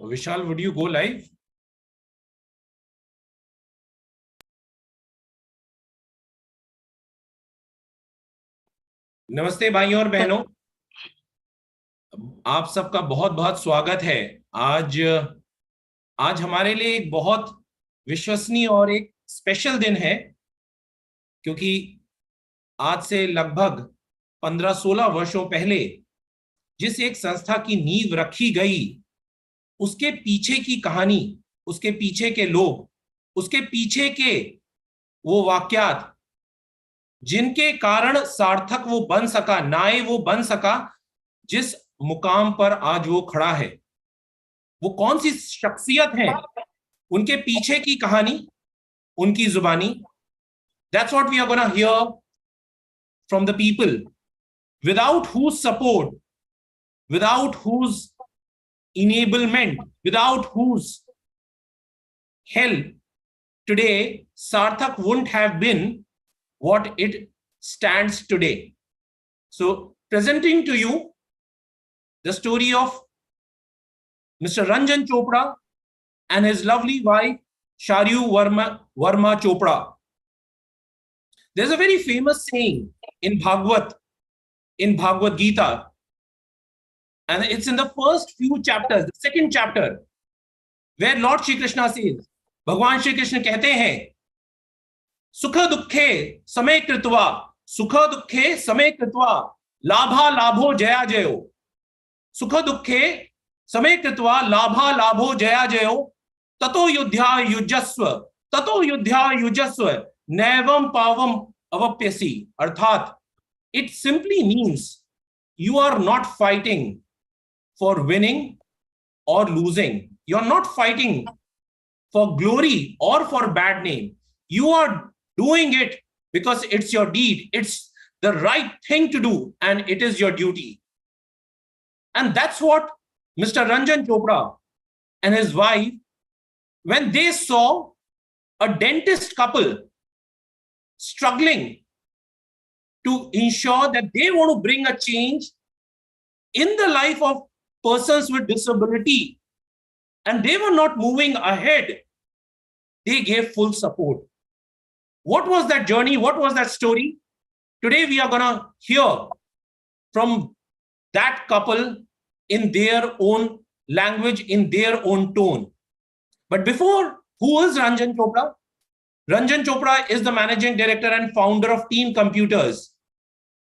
Vishal, would you go live? नमस्ते भाइयों और बहनों, आप सबका बहुत बहुत स्वागत है। आज आज हमारे लिए एक बहुत विश्वसनीय और एक स्पेशल दिन है, क्योंकि आज से लगभग 15-16 वर्षों पहले जिस एक संस्था की नींव रखी गई, उसके पीछे की कहानी, उसके पीछे के लोग, उसके पीछे के वो वाक्यात जिनके कारण सार्थक वो बन सका, नाए वो बन सका जिस मुकाम पर आज वो खड़ा है, वो कौन सी शख्सियत है, उनके पीछे की कहानी, उनकी जुबानी। That's what we are going to hear from the people, without whose support, without whose enablement, without whose help, today Sarthak wouldn't have been what it stands today. So, presenting to you the story of Mr. Ranjan Chopra and his lovely wife, Sharyu Verma Chopra. There's a very famous saying in Bhagavad Gita, and it's in the first few chapters, the second chapter, where Lord Shri Krishna says, भगवान श्री कृष्ण कहते हैं, सुख दुखे समय कृत्वा, सुख दुखे समय कृत्वा, लाभा लाभो जया जयो, सुख दुखे समय कृत्वा, लाभा लाभो जया जयो, ततो युद्ध्या युजस्व, ततो युद्ध्या युजस्व, नैवम पावम अवप्यसी. अर्थात it simply means you are not fighting for winning or losing. You are not fighting for glory or for bad name. You are doing it because it's your deed. It's the right thing to do, and it is your duty. And that's what Mr. Ranjan Chopra and his wife, when they saw a dentist couple struggling to ensure that they want to bring a change in the life of persons with disability, and they were not moving ahead, they gave full support. What was that journey? What was that story? Today we are going to hear from that couple in their own language, in their own tone. But before, who is Ranjan Chopra? Ranjan Chopra is the managing director and founder of Team Computers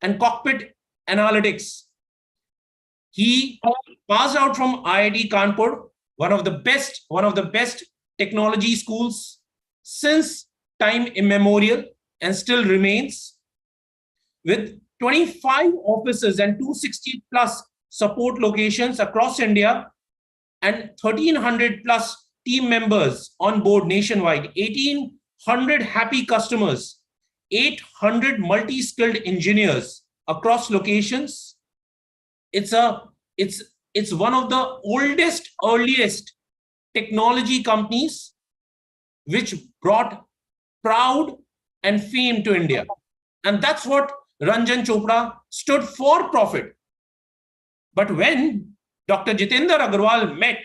and Cockpit Analytics. He passed out from IIT Kanpur, one of the best technology schools since time immemorial, and still remains, with 25 offices and 260 plus support locations across India, and 1,300 plus team members on board nationwide, 1,800 happy customers, 800 multi-skilled engineers across locations. It's one of the oldest, earliest technology companies which brought proud and fame to India. And that's what Ranjan Chopra stood for, profit. But when Dr. Jitendra Agarwal met,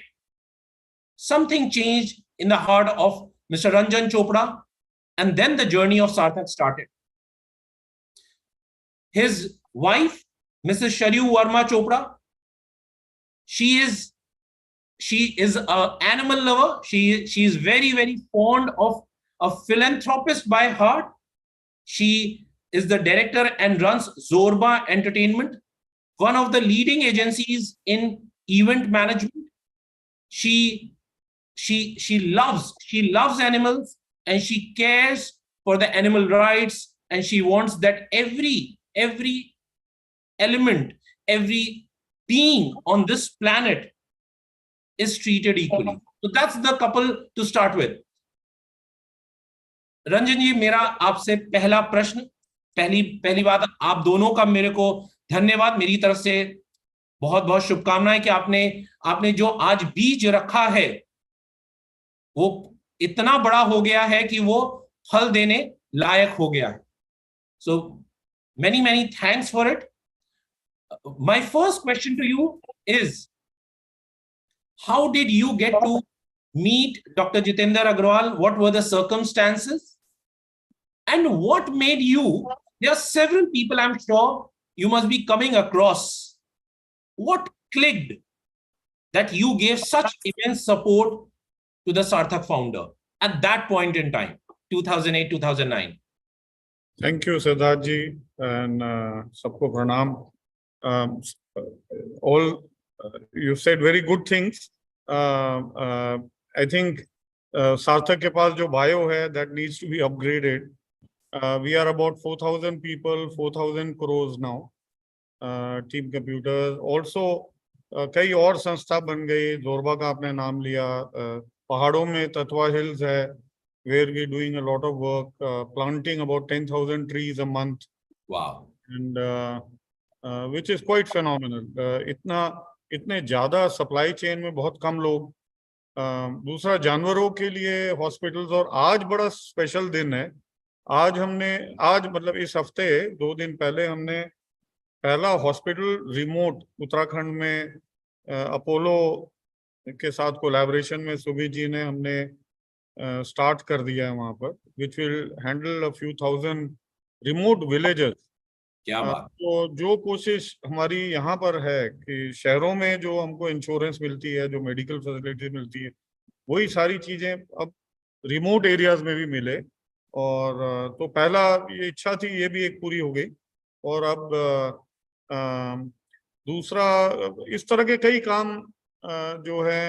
something changed in the heart of Mr. Ranjan Chopra, and then the journey of Sarthak started. His wife, Mrs. Sharyu Verma Chopra, she is an animal lover. She is very, very fond of a philanthropist by heart. She is the director and runs Zorba Entertainment, one of the leading agencies in event management. She loves animals, and she cares for the animal rights, and she wants that every element, every being on this planet is treated equally. So that's the couple to start with. Ranjan जी, मेरा आपसे पहला प्रश्न, पहली बात, आप दोनों का मेरे को धन्यवाद, मेरी तरफ से बहुत बहुत शुभकामनाएं कि आपने जो आज बीज रखा है वो इतना बड़ा हो गया है कि वो फल देने लायक हो गया है. So many thanks for it. My first question to you is, How did you get to meet Dr. Jitendra Agrawal? What were the circumstances? And what made you? There are several people, I'm sure you must be coming across. What clicked that you gave such immense support to the Sarthak founder at that point in time, 2008, 2009? Thank you, Siddharth ji, and sabko pranam. All you said very good things. I think Sarthak ke paas jo bio hai, that needs to be upgraded. We are about 4,000 people, 4,000 crores now. Team Computers. Also, कई और संस्था बन गई. जोरबा का आपने नाम लिया. पहाड़ों में तत्वा हिल्स है, where we doing a lot of work, planting about 10,000 trees a month. Wow. And which is quite phenomenal. इतने ज़्यादा supply chain में बहुत कम लोग. दूसरा, जानवरों के लिए हॉस्पिटल्स. और आज बड़ा स्पेशल दिन है. आज मतलब इस हफ्ते 2 दिन पहले हमने पहला हॉस्पिटल रिमोट उत्तराखंड में अपोलो के साथ कोलैबोरेशन में सुबी जी ने हमने स्टार्ट कर दिया है वहां पर, which will handle a few thousand remote villages. क्या बात. तो जो कोशिश हमारी यहाँ पर है कि शहरों में जो हमको इंश्योरेंस मिलती है, जो मेडिकल फैसिलिटी मिलती है, वही सारी चीजें अब रिमोट एरियाज में भी मिले. और तो पहला ये इच्छा थी, ये भी एक पूरी हो गई. और अब दूसरा, इस तरह के कई काम जो है,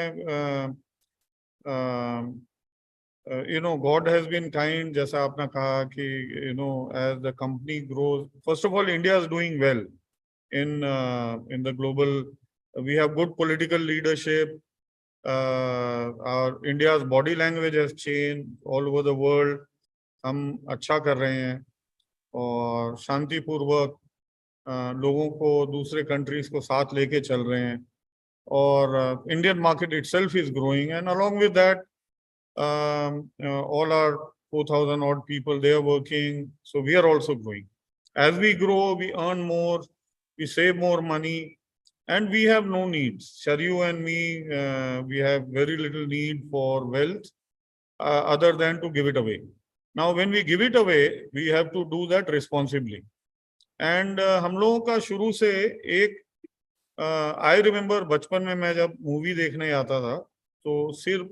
God has been kind. जैसा आपने कहा कि as the company grows, first of all, India is doing well in the global. We have good political leadership. Our India's body language has changed all over the world. हम अच्छा कर रहे हैं और शांतिपूर्वक लोगों को, दूसरे कंट्रीज को साथ लेके चल रहे हैं. और Indian market itself is growing, and along with that, all our 4,000 odd people, they are working, so we are also growing. As we grow, we earn more, we save more money, and we have no needs. Sharyu and me, we have very little need for wealth other than to give it away. Now, when we give it away, we have to do that responsibly. And हम लोगों का शुरू से एक, I remember बचपन में मैं जब मूवी देखने आता था तो सिर,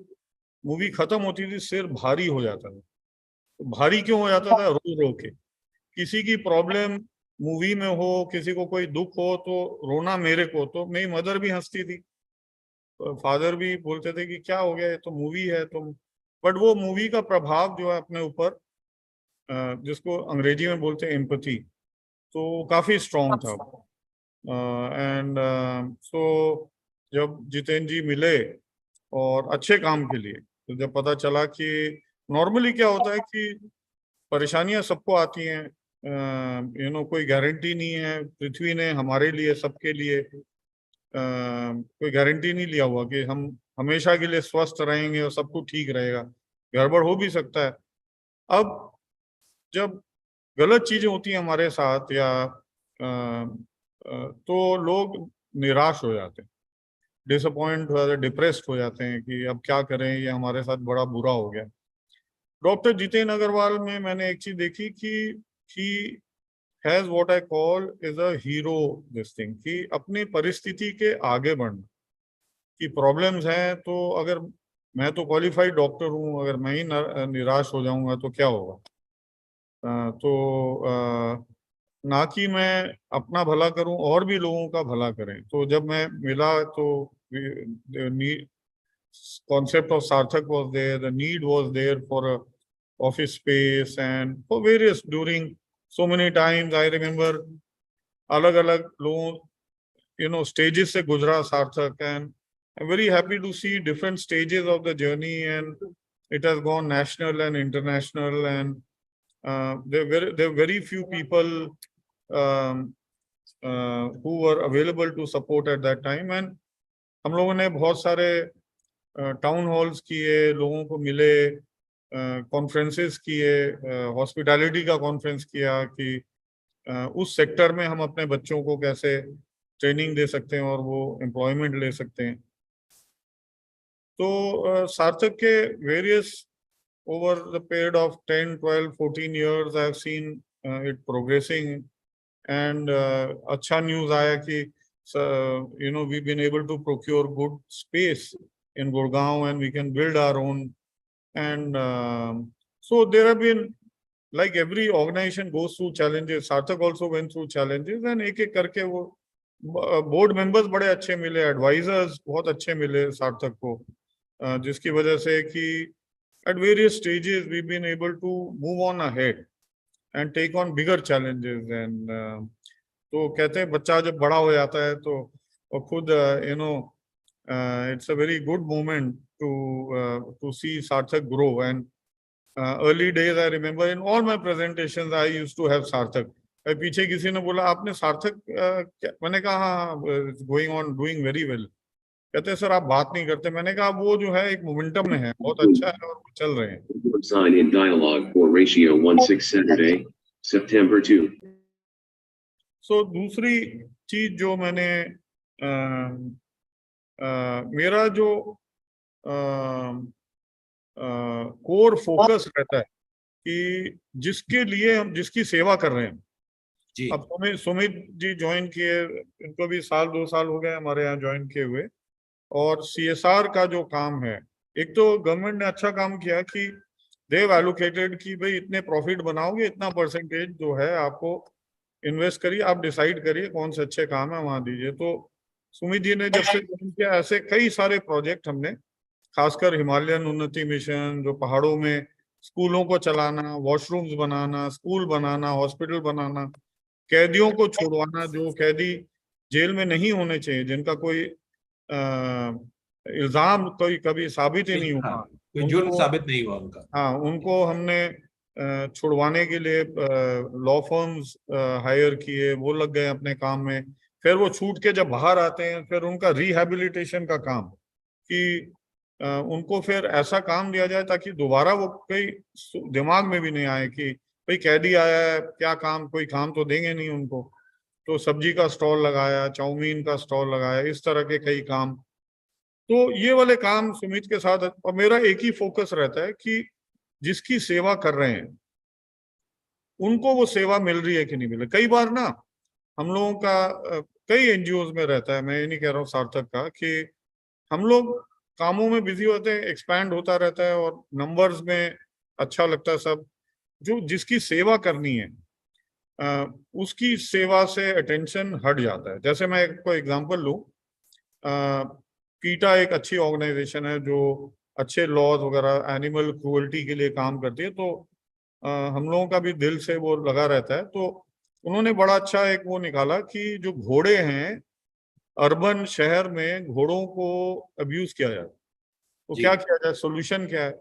मूवी खत्म होती थी, सिर भारी हो जाता था. तो भारी क्यों हो जाता था? रो रो के. किसी की प्रॉब्लम मूवी में हो, किसी को कोई दुख हो तो रोना मेरे को. तो मेरी मदर भी हंसती थी, फादर भी बोलते थे कि क्या हो गया, ये तो मूवी है तुम. बट वो मूवी का प्रभाव जो है अपने ऊपर, जिसको अंग्रेजी में बोलते हैं एम्पैथी, तो काफी स्ट्रॉन्ग था. एंड सो जब जितेंद्र जी मिले और अच्छे काम के लिए, तो जब पता चला कि नॉर्मली क्या होता है कि परेशानियां सबको आती हैं, कोई गारंटी नहीं है. पृथ्वी ने हमारे लिए, सबके लिए कोई गारंटी नहीं लिया हुआ कि हम हमेशा के लिए स्वस्थ रहेंगे और सब कुछ ठीक रहेगा. गड़बड़ हो भी सकता है. अब जब गलत चीजें होती हैं हमारे साथ, या तो लोग निराश हो जाते हैं, डिसअपॉइंट हो जाते, डिप्रेस्ड हो जाते हैं कि अब क्या करें, ये हमारे साथ बड़ा बुरा हो गया. डॉक्टर जितेंद्र अग्रवाल में मैंने एक चीज देखी कि he has what I call is a hero this thing, कि अपनी परिस्थिति के आगे बढ़ना. कि प्रॉब्लम्स हैं, तो अगर मैं तो क्वालिफाइड डॉक्टर हूँ, अगर मैं ही निराश हो जाऊंगा तो क्या होगा. तो ना कि मैं अपना भला करूं और भी लोगों का भला करें. तो जब मैं मिला तो concept of Sarthak was there, the need was there for a office space and for various, during so many times I remember अलग-अलग लोगों stages से गुजरा Sarthak, and I'm very happy to see different stages of the journey, and it has gone national and international, and there are very few people who were available to support at that time. And हम लोगों ने बहुत सारे town halls किए, लोगों को मिले, conferences किए, हॉस्पिटैलिटी का कॉन्फ्रेंस किया कि उस सेक्टर में हम अपने बच्चों को कैसे ट्रेनिंग दे सकते हैं और वो एम्प्लॉयमेंट ले सकते हैं. तो सार्थक के various over the period of 10, 12, 14 years I have seen it progressing and अच्छा न्यूज आया कि we've been able to procure good space in Gurgaon and we can build our own. And so there have been, like every organization goes through challenges. Sarthak also went through challenges and एक करके वो board members बड़े अच्छे मिले, advisers बहुत अच्छे मिले सार्थक को, जिसकी वजह से कि at various stages we've been able to move on ahead and take on bigger challenges. And तो कहते हैं बच्चा जब बड़ा हो जाता है तो खुद it's a very good moment to see Sarthak grow. And early days I remember in all my presentations I used to have Sarthak. पीछे किसी ने बोला आपने सार्थक मैंने कहा हाँ, going on doing very well. कहते हैं सर आप बात नहीं करते। मैंने कहा वो जो है एक मोमेंटम में है, बहुत अच्छा है और चल रहे हैं। Sign in dialogue for ratio 16 Saturday, September 2. So दूसरी चीज जो मैंने मेरा जो कोर फोकस रहता है कि जिसके लिए हम जिसकी सेवा कर रहे हैं जी। अब सुमित जी ज्वाइन किए, इनको भी 1-2 साल हो गए हमारे यहाँ ज्वाइन किए हुए। और CSR का जो काम है, एक तो गवर्नमेंट ने अच्छा काम किया कि देव एलोकेटेड कि भाई इतने प्रॉफिट बनाओगे इतना परसेंटेज जो है आपको इन्वेस्ट करिए, आप डिसाइड करिए कौन से अच्छे काम है वहां दीजिए। तो सुमित जी ने जब से ज्वाइन किया ऐसे कई सारे प्रोजेक्ट हमने, खासकर हिमालयन उन्नति मिशन, जो पहाड़ों में स्कूलों को चलाना, वॉशरूम्स बनाना, स्कूल बनाना, हॉस्पिटल बनाना, कैदियों को छुड़वाना जो कैदी जेल में नहीं होने चाहिए, जिनका कोई इल्जाम कोई कभी साबित ही नहीं हुआ, कोई जुर्म साबित नहीं हुआ उनका, हाँ उनको हमने छुड़वाने के लिए लॉ फर्म्स हायर किए, वो लग गए अपने काम में। फिर वो छूट के जब बाहर आते हैं फिर उनका रिहैबिलिटेशन का काम, कि उनको फिर ऐसा काम दिया जाए ताकि दोबारा वो कई दिमाग में भी नहीं आए कि भाई कैदी आया है क्या काम, कोई काम तो देंगे नहीं उनको। तो सब्जी का स्टॉल लगाया, चाउमीन का स्टॉल लगाया, इस तरह के कई काम। तो ये वाले काम सुमित के साथ, और मेरा एक ही फोकस रहता है कि जिसकी सेवा कर रहे हैं उनको वो सेवा मिल रही है कि नहीं मिल रही। कई बार ना हम लोगों का कई NGOs में रहता है, मैं ये नहीं कह रहा हूँ सार्थक का, कि हम लोग कामों में बिजी होते हैं, एक्सपैंड होता रहता है और नंबर्स में अच्छा लगता है सब, जो जिसकी सेवा करनी है उसकी सेवा से अटेंशन हट जाता है। जैसे मैं एक एग्जांपल लूं, कीटा एक अच्छी ऑर्गेनाइजेशन है जो अच्छे लॉज वगैरह एनिमल क्रूअल्टी के लिए काम करती है, तो हम लोगों का भी दिल से वो लगा रहता है। तो उन्होंने बड़ा अच्छा एक वो निकाला कि जो घोड़े हैं अर्बन शहर में घोड़ों को अब्यूज किया जाए, तो क्या किया जाए, सोल्यूशन क्या है।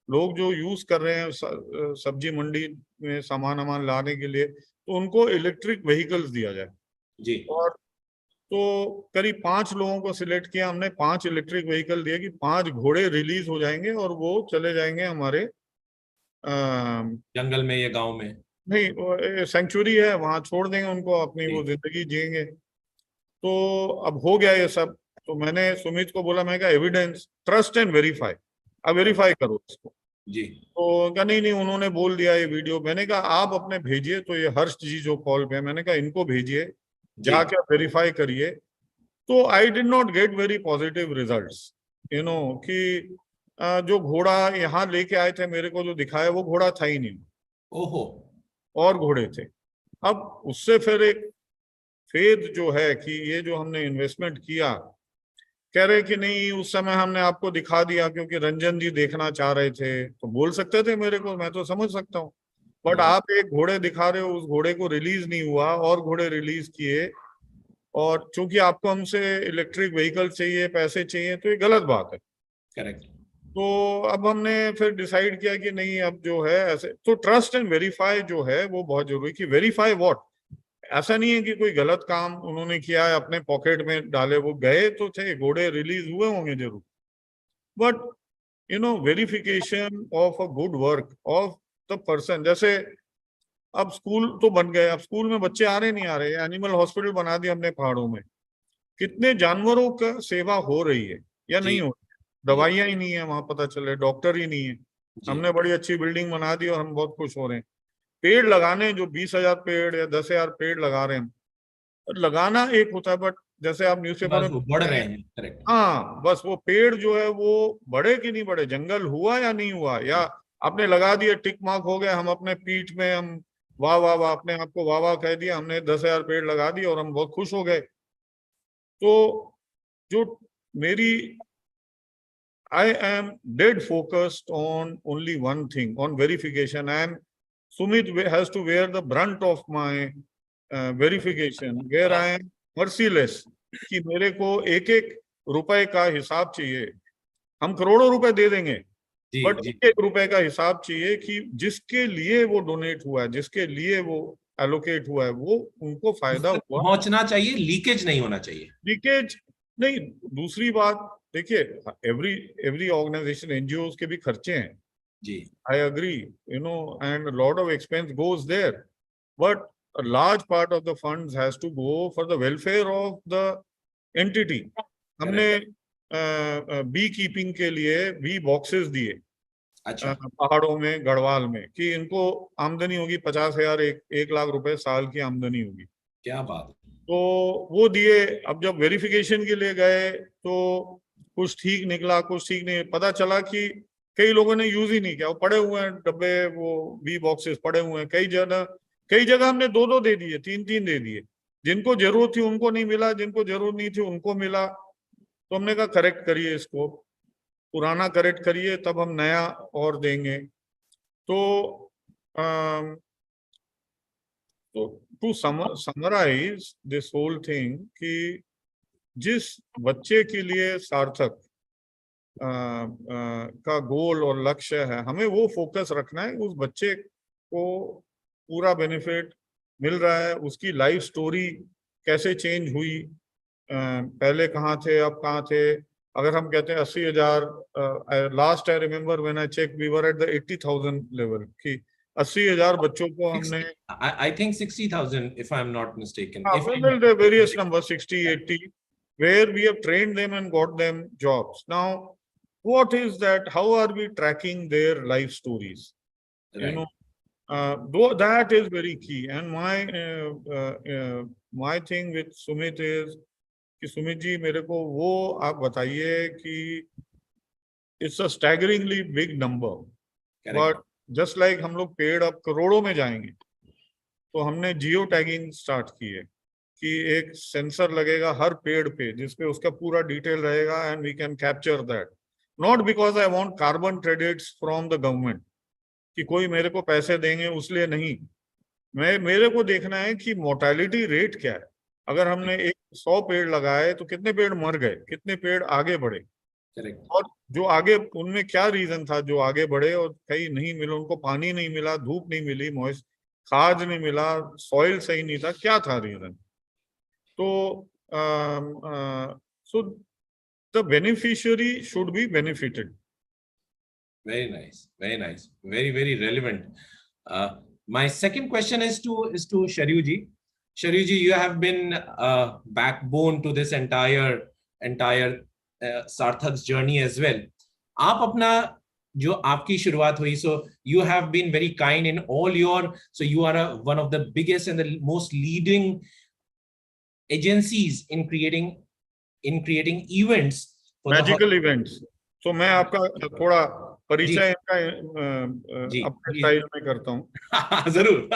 लोग जो यूज कर रहे हैं सब्जी मंडी में सामान लाने के लिए, तो उनको इलेक्ट्रिक व्हीकल्स दिया जाए जी। और तो करीब 5 लोगों को सिलेक्ट किया हमने, 5 इलेक्ट्रिक व्हीकल दिए कि 5 घोड़े रिलीज हो जाएंगे और वो चले जाएंगे हमारे जंगल में या गांव में, नहीं सेंचुरी है वहां छोड़ देंगे उनको, अपनी वो जिंदगी जिएंगे। तो अब हो गया ये सब। तो मैंने सुमित को बोला, मैं कहा एविडेंस, ट्रस्ट एंड वेरीफाई, अब वेरीफाई करो इसको जी। तो क्या नहीं उन्होंने बोल दिया ये वीडियो। मैंने कहा आप अपने भेजिए, तो ये हर्ष जी जो कॉल पे, मैंने कहा इनको भेजिए, जाके वेरीफाई करिए। तो I did not get very positive results, कि जो घोड़ा यहाँ लेके आए थे मेरे को जो दिखाया वो घोड़ा था ही नहीं, ओहो, और घोड़े थे। अब उससे फिर एक फेथ जो है कि ये जो हमने इन्वेस्टमेंट किया, कह रहे कि नहीं उस समय हमने आपको दिखा दिया क्योंकि रंजन जी देखना चाह रहे थे, तो बोल सकते थे मेरे को, मैं तो समझ सकता हूँ। बट आप एक घोड़े दिखा रहे हो, उस घोड़े को रिलीज नहीं हुआ और घोड़े रिलीज किए, और चूंकि आपको हमसे इलेक्ट्रिक व्हीकल चाहिए, पैसे चाहिए, तो ये गलत बात है। करेक्ट। तो अब हमने फिर डिसाइड किया कि नहीं अब जो है ऐसे, तो ट्रस्ट एंड वेरीफाई जो है वो बहुत जरूरी। कि वेरीफाई व्हाट, ऐसा नहीं है कि कोई गलत काम उन्होंने किया है अपने पॉकेट में डाले, वो गए तो थे, घोड़े रिलीज हुए होंगे जरूर, but verification of a good work of the person. जैसे अब स्कूल तो बन गए, अब स्कूल में बच्चे आ रहे नहीं आ रहे, एनिमल हॉस्पिटल बना दिया हमने पहाड़ों में, कितने जानवरों का सेवा हो रही है या नहीं हो रही है। दवाइयां ही नहीं है वहां, पता चले डॉक्टर ही नहीं है। जी। हमने बड़ी अच्छी बिल्डिंग बना दी और हम बहुत खुश हो रहे हैं। पेड़ लगाने, जो 20,000 पेड़ या 10,000 पेड़ लगा रहे हैं, लगाना एक होता है, बट जैसे आप न्यूज़पेपर बस में वो बढ़ रहे हैं, करेक्ट। हाँ, बस वो पेड़ जो है वो बढ़े कि नहीं बढ़े, जंगल हुआ या नहीं हुआ, या आपने लगा दिए टिक मार्क हो गया, हम अपने पीठ में हम वाह वाह वाह, अपने आप को वाह वाह कह दिया, हमने 10,000 पेड़ लगा दिए और हम बहुत खुश हो गए। तो जो मेरी I am dead focused on only one thing, on verification. Sumit has to bear the brunt of my verification, where I am merciless कि मेरे को एक एक रुपए का हिसाब चाहिए। हम करोड़ों रुपए दे देंगे, जी बट जी। एक एक रुपए का हिसाब चाहिए कि जिसके लिए वो डोनेट हुआ है, जिसके लिए वो एलोकेट हुआ है, वो उनको फायदा उस तक हुआ। पहुंचना चाहिए, लीकेज नहीं होना चाहिए। लीकेज नहीं। दूसरी बात देखिए, एवरी एवरी ऑर्गेनाइजेशन, एनजीओ के भी खर्चे हैं, जी। I agree, and lot of expense goes there, but a large part of the funds has to go for the welfare of the entity. हमने बी कीपिंग के लिए बी बॉक्सेस दिए अच्छा। पहाड़ों में, गढ़वाल में, कि इनको आमदनी होगी 50,000, 1 लाख रुपए साल की आमदनी होगी। क्या बात है। तो वो दिए। अब जब वेरिफिकेशन के लिए गए तो कुछ ठीक निकला, कुछ ठीक नहीं। पता चला कि कई लोगों ने यूज ही नहीं किया, वो पड़े हुए हैं डब्बे, वो बी बॉक्सेस पड़े हुए हैं। कई जगह हमने 2-2 दे दिए, 3-3 दे दिए। जिनको जरूरत थी उनको नहीं मिला, जिनको जरूरत नहीं थी उनको मिला। तो हमने कहा करेक्ट करिए इसको, पुराना करेक्ट करिए, तब हम नया और देंगे। तो to summarise this whole thing, कि जिस बच्चे के लिए सार्थक का गोल और लक्ष्य है, हमें वो फोकस रखना है। उस बच्चे को पूरा बेनिफिट मिल रहा है, उसकी लाइफ स्टोरी कैसे चेंज हुई, पहले कहाँ थे अब कहाँ थे। अगर हम कहते हैं 80,000, last I remember when I check we were at the 80,000 level, कि 80,000 बच्चों को हमने, I think 60,000 if I'm not mistaken. well, there are various numbers, 60, 80, where we have trained them and got them jobs. Now, what is that? How are we tracking their life stories? Right. Though that is very key. And my thing with Sumit is कि सुमित जी, मेरे को वो आप बताइए कि it's a staggeringly big number, but just like हम लोग पेड़ अब करोड़ों में जाएंगे, तो हमने जियो टैगिंग स्टार्ट की है कि एक सेंसर लगेगा हर पेड़ पे जिसपे उसका पूरा डिटेल रहेगा, and we can capture that. Not because I want carbon credits from the government, कि कोई मेरे को पैसे देंगे उसलिए नहीं। मेरे को देखना है कि मोर्टेलिटी रेट क्या है। अगर हमने 100 पेड़ लगाए तो कितने पेड़ मर गए, कितने पेड़ आगे बढ़े, Correct. और जो आगे, उनमें क्या रीजन था जो आगे बढ़े और कहीं नहीं मिला, उनको पानी नहीं मिला, धूप नहीं मिली, मॉइस्ट खाद नहीं मिला, सॉइल सही नहीं था, क्या था रीजन। तो so the beneficiary should be benefited. Very nice. Very nice. Very, very relevant. My second question is to Sharyu ji. Sharyu ji, you have been backbone to this entire Sarthak's journey as well. आप अपना जो आपकी शुरुआत हुई, so you have been very kind in all your, so you are one of the biggest and the most leading agencies in creating events for magical events. तो मैं आपका थोड़ा परिचय इनका अपने स्टाइल में करता हूँ। जरूर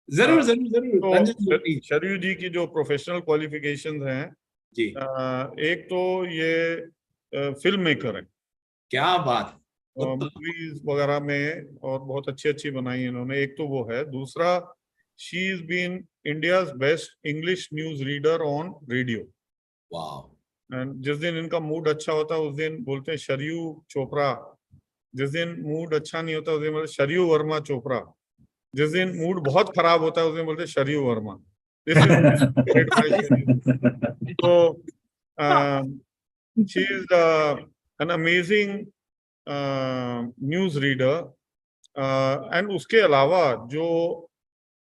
जरूर जरूर जरूर। तो रंजन जी, शरयू जी की जो प्रोफेशनल क्वालिफिकेशंस हैं, जी, एक तो ये फिल्म मेकर है, क्या बात। मूवीज वगैरह में और बहुत अच्छी अच्छी बनाई इन्होंने। एक तो वो है। दूसरा, she is been India's best English news reader on radio. वाह। एंड जिस दिन इनका मूड अच्छा होता है उस दिन बोलते हैं शरयू चोपड़ा, जिस दिन मूड अच्छा नहीं होता उस दिन बोलते शरयू वर्मा चोपड़ा, जिस दिन मूड बहुत खराब होता है उस दिन बोलते शरयू वर्मा। दिस इज तो she is an amazing news reader. And उसके अलावा जो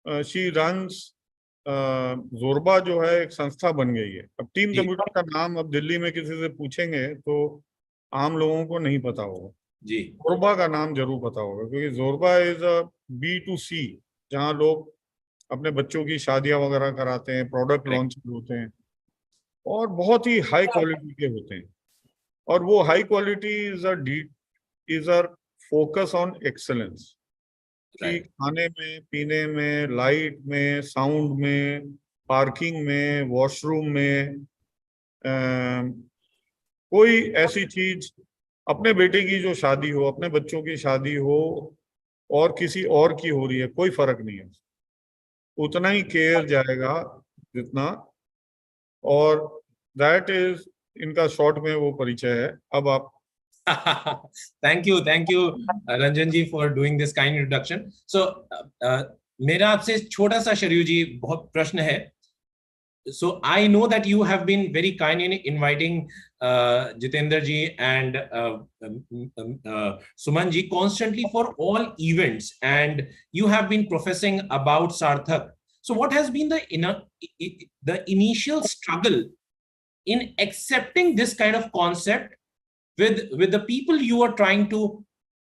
शी रन्स जोरबा जो है एक संस्था बन गई है। अब टीम जी। कंप्यूटर का नाम अब दिल्ली में किसी से पूछेंगे तो आम लोगों को नहीं पता होगा। जी। जोरबा का नाम जरूर पता होगा, क्योंकि जोरबा इज अ B2C, जहाँ लोग अपने बच्चों की शादियां वगैरह कराते हैं, प्रोडक्ट Correct. लॉन्च होते हैं, और बहुत ही हाई क्वालिटी के होते हैं। और वो high quality is a focus on excellence, कि Right. खाने में, पीने में, लाइट में, साउंड में, पार्किंग में, वॉशरूम में, कोई ऐसी चीज, अपने बेटे की जो शादी हो, अपने बच्चों की शादी हो, और किसी और की हो रही है, कोई फर्क नहीं है, उतना ही केयर जाएगा जितना। और दैट इज इनका शॉर्ट में वो परिचय है। अब आप Thank you, Ranjan ji, for doing this kind introduction. So, मेरा आपसे छोटा सा शरयू जी बहुत प्रश्न है. So I know that you have been very kind in inviting Jitendra ji and Suman ji constantly for all events, and you have been professing about Sarthak. So what has been the initial struggle in accepting this kind of concept with the people you are trying to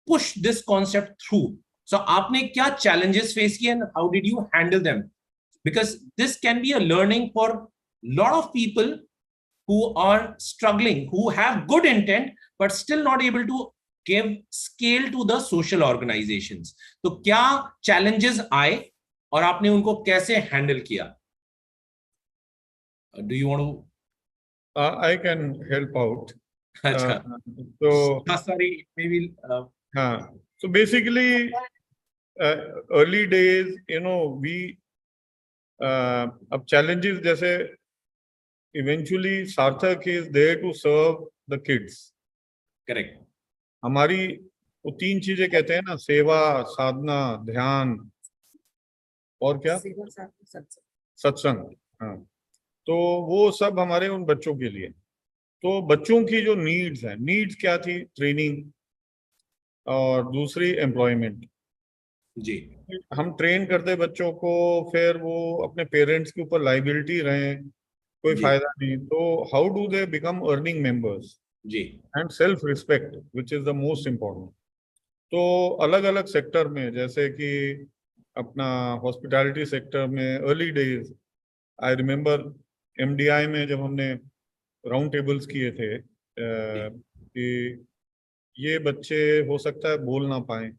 push this concept through? So आपने क्या challenges face किए and how did you handle them? Because this can be a learning for a lot of people who are struggling, who have good intent but still not able to give scale to the social organizations. तो क्या challenges आए और आपने उनको कैसे handle किया? Do you want to? I can help out. अच्छा. So Sorry, maybe. हाँ, so basically early days, we अब challenges जैसे eventually Sarthak is there to serve the kids. Correct. हमारी वो 3 चीजें कहते हैं ना, सेवा, साधना, ध्यान, और क्या, सत्संग। हाँ, तो वो सब हमारे उन बच्चों के लिए। तो बच्चों की जो नीड्स क्या थी, ट्रेनिंग और दूसरी एम्प्लॉयमेंट। जी. हम ट्रेन करते बच्चों को, फिर वो अपने पेरेंट्स के ऊपर लाइबिलिटी रहे, कोई जी. फायदा नहीं। तो how do they become earning members जी. And self respect, which is the most important. तो अलग अलग सेक्टर में, जैसे कि अपना हॉस्पिटैलिटी सेक्टर में early days, I remember MDI में जब हमने राउंड टेबल्स किए थे, कि ये बच्चे हो सकता है बोल ना पाए,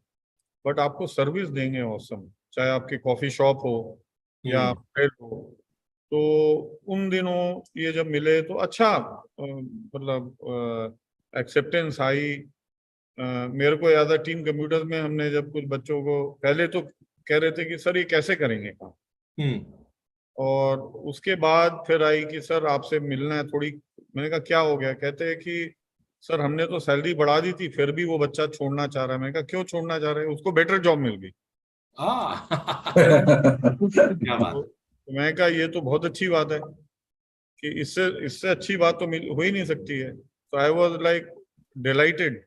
बट आपको सर्विस देंगे ऑसम, चाहे आपकी कॉफी शॉप हो या होटल हो। तो उन दिनों ये जब मिले तो अच्छा, मतलब एक्सेप्टेंस आई। मेरे को याद है टीम कंप्यूटर्स में हमने जब कुछ बच्चों को, पहले तो कह रहे थे कि सर ये कैसे करेंगे काम, और उसके बाद फिर आई कि सर आपसे मिलना है थोड़ी। मैंने कहा क्या हो गया? कहते हैं कि सर हमने तो सैलरी बढ़ा दी थी, फिर भी वो बच्चा छोड़ना चाह रहा है। मैंने कहा क्यों छोड़ना चाह रहे हैं? उसको बेटर जॉब मिल गई। क्या बात. तो मैंने कहा ये तो बहुत अच्छी बात है, कि इससे इससे अच्छी बात तो हो ही नहीं सकती है। तो आई वॉज लाइक डिलाइटेड।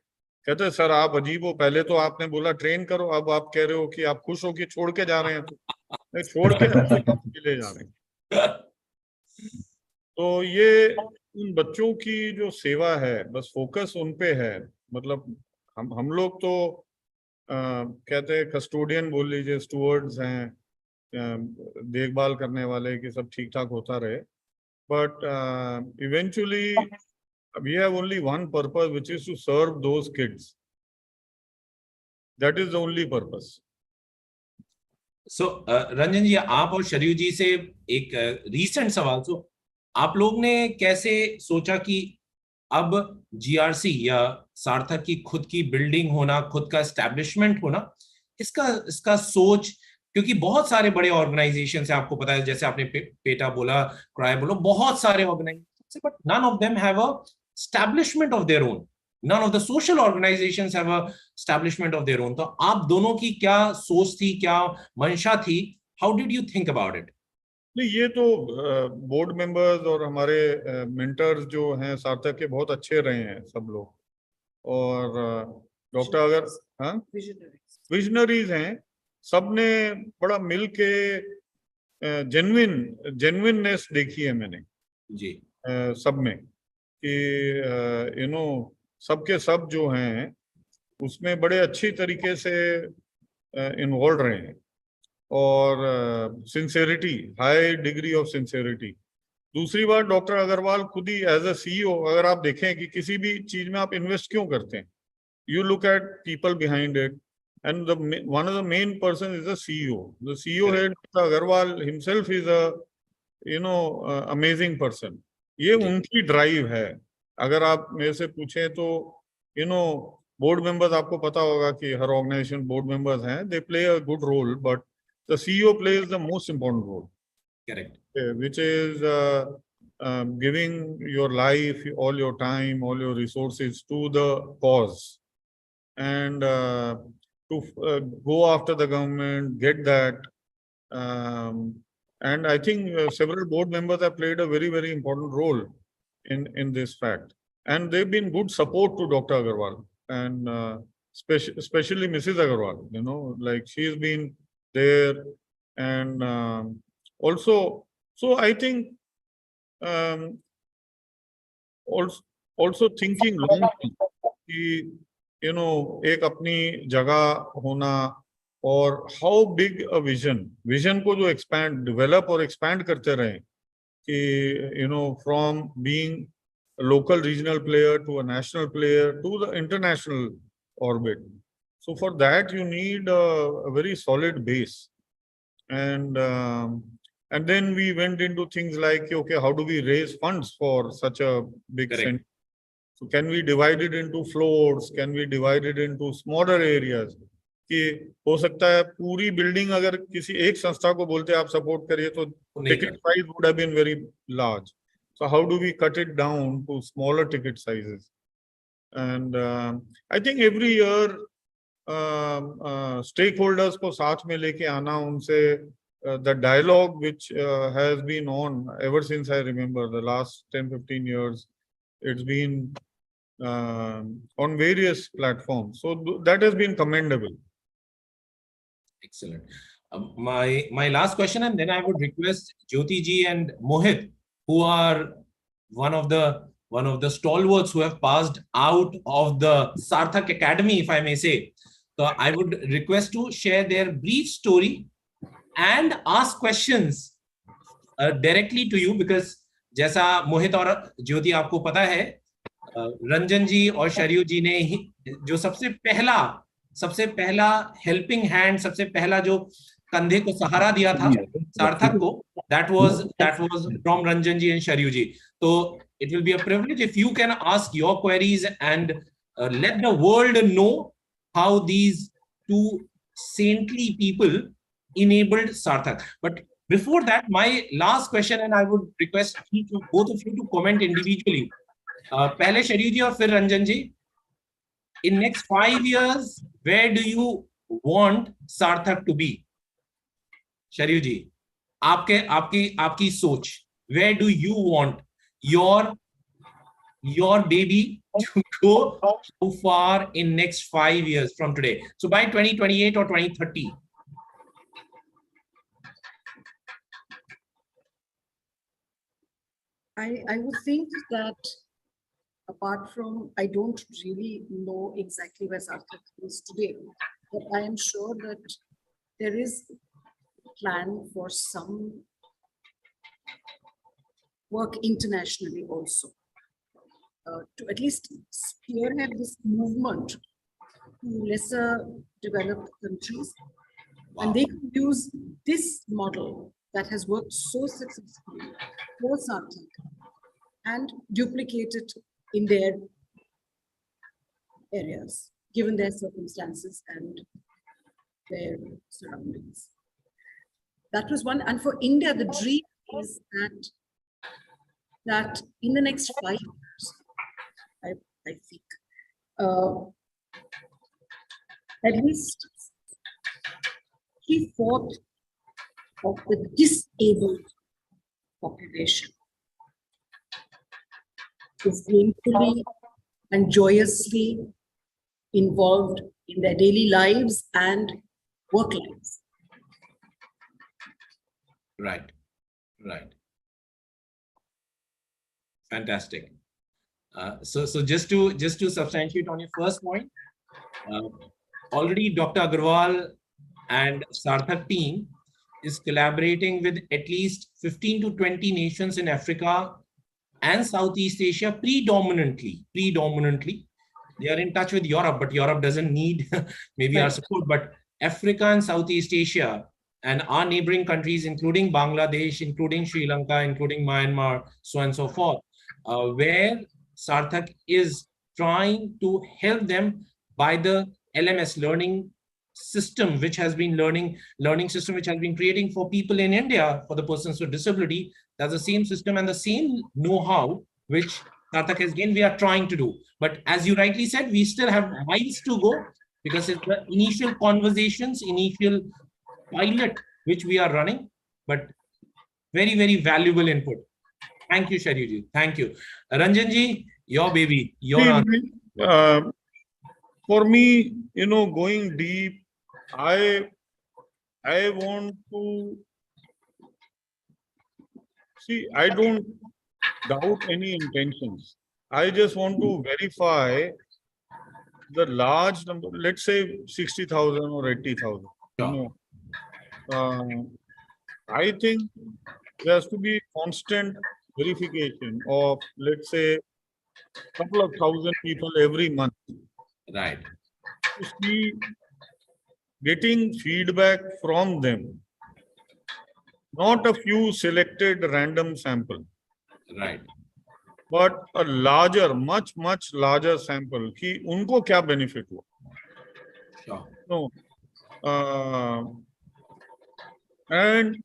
कहते सर आप अजीब हो, पहले तो आपने बोला ट्रेन करो, अब आप कह रहे हो कि आप खुश हो कि छोड़ के जा रहे हैं। तो छोड़ के अच्छे काम के लिए जा रहे हैं। तो ये उन बच्चों की जो सेवा है, बस फोकस उन पे है। मतलब हम लोग तो कहते हैं कस्टोडियन बोल लीजिए, स्टूवर्ड्स हैं, देखभाल करने वाले, कि सब ठीक ठाक होता रहे। But eventually we have only one purpose, which is to serve those kids. That is the only purpose. So Ranjan ji, आप और शरयू जी से एक रीसेंट सवाल. सो आप लोग ने कैसे सोचा कि अब GRC या सार्थक की खुद की बिल्डिंग होना, खुद का एस्टैब्लिशमेंट होना, इसका सोच, क्योंकि बहुत सारे बड़े ऑर्गेनाइजेशन है, आपको पता है, जैसे आपने पेटा बोला, क्राई बोला, बहुत सारे organisation, but none of them have a establishment of their own. None of the social organizations have a establishment of their own. तो आप दोनों की क्या सोच थी, क्या मंशा थी? How did you think about it? नहीं, ये तो बोर्ड मेंबर्स और हमारे मेंटर्स जो हैं सार्थक के, बहुत अच्छे रहे हैं सब लोग। और डॉक्टर अगर, हाँ, विजनरीज हैं, सबने बड़ा मिल के जेन्युइननेस देखी है मैंने जी सब में कि यू नो सबके सब जो हैं उसमें बड़े अच्छी तरीके से इन्वॉल्व रहे हैं और sincerity, high degree of sincerity. दूसरी बात, डॉक्टर अग्रवाल खुद ही एज अ सीईओ, अगर आप देखें कि किसी भी चीज में आप इन्वेस्ट क्यों करते हैं, you look at people behind it, and one of the main person is the CEO. The CEO head, Mr. Agarwal himself, is a amazing person. ये उनकी ड्राइव है। अगर आप मेरे से पूछें तो बोर्ड मेंबर्स, आपको पता होगा कि हर ऑर्गेनाइजेशन बोर्ड मेंबर्स हैं, they play a good role, but the CEO plays the most important role, correct, which is giving your life, all your time, all your resources to the cause, and to go after the government, get that. And I think several board members have played a very, very important role in this fact. And they've been good support to Dr. Agarwal, and especially Mrs. Agarwal, like she's been there. And also, so I think also thinking long term, एक अपनी जगह होना, और how big a vision को जो expand, develop और expand करते रहे कि from being local regional player to a national player to the international orbit. So for that you need a very solid base, and then we went into things like, okay, how do we raise funds for such a big center? So can we divide it into floors? Can we divide it into smaller areas? कि हो सकता है पूरी building अगर किसी एक संस्था को बोलते आप सपोर्ट करिए तो ticket size would have been very large. So how do we cut it down to smaller ticket sizes? And I think every year stakeholders को साथ में लेके आना, उनसे the dialogue which has been on ever since I remember the last 10-15 years, it's been on various platforms. So that has been commendable. Excellent. My last question, and then I would request Jyoti ji and Mohit, who are one of the stalwarts who have passed out of the Sarthak Academy, if I may say. So I would request to share their brief story and ask questions directly to you, because जैसा मोहित और ज्योति आपको पता है, रंजन जी और शरयू जी ने जो सबसे पहला हेल्पिंग हैंड, सबसे पहला जो कंधे को सहारा दिया था सार्थक को, that was from Ranjan ji and Sharayu ji. So it will be a privilege if you can ask your queries and let the world know how these two saintly people enabled Sarthak. But before that, my last question, and I would request both of you to comment individually. पहले शरयू जी और फिर रंजन जी, in next 5 years, where do you want Sarthak to be? Sharayu जी, आपकी सोच, where do you want your baby to go so far in next 5 years from today? So by 2028 or 2030. I would think that, apart from, I don't really know exactly where Sarthak is today, but I am sure that there is a plan for some work internationally also, to at least spearhead this movement to lesser developed countries. Wow. And they can use this model that has worked so successfully for Sarthak and duplicate it in their areas, given their circumstances and their surroundings. That was one. And for India, the dream is that in the next 5 years, I think, at least 3/4 of the disabled population is gainfully and joyously involved in their daily lives and work lives. Right, right. Fantastic. So just to substantiate on your first point, already Dr. Agarwal and Sarthak team is collaborating with at least 15 to 20 nations in Africa and Southeast Asia predominantly. They are in touch with Europe, but Europe doesn't need maybe our support. But Africa and Southeast Asia and our neighboring countries, including Bangladesh, including Sri Lanka, including Myanmar, so on and so forth, where Sarthak is trying to help them by the LMS, learning system, which has been learning system which has been creating for people in India, for the persons with disability. That's the same system and the same know-how which Sarthak has gained, we are trying to do. But as you rightly said, we still have miles to go, because it's the initial conversations, initial pilot which we are running, but very, very valuable input. Thank you, Sharyuji. Thank you. Ranjanji, your baby, your answer. For me, going deep, I want to see, I don't doubt any intentions. I just want to verify the large number, let's say 60,000 or 80,000. I think there has to be constant verification of, let's say, a couple of thousand people every month. Right. To see, getting feedback from them, not a few selected random sample. Right. But a larger, much larger sample. कि उनको क्या benefit हुआ? Sure. No. And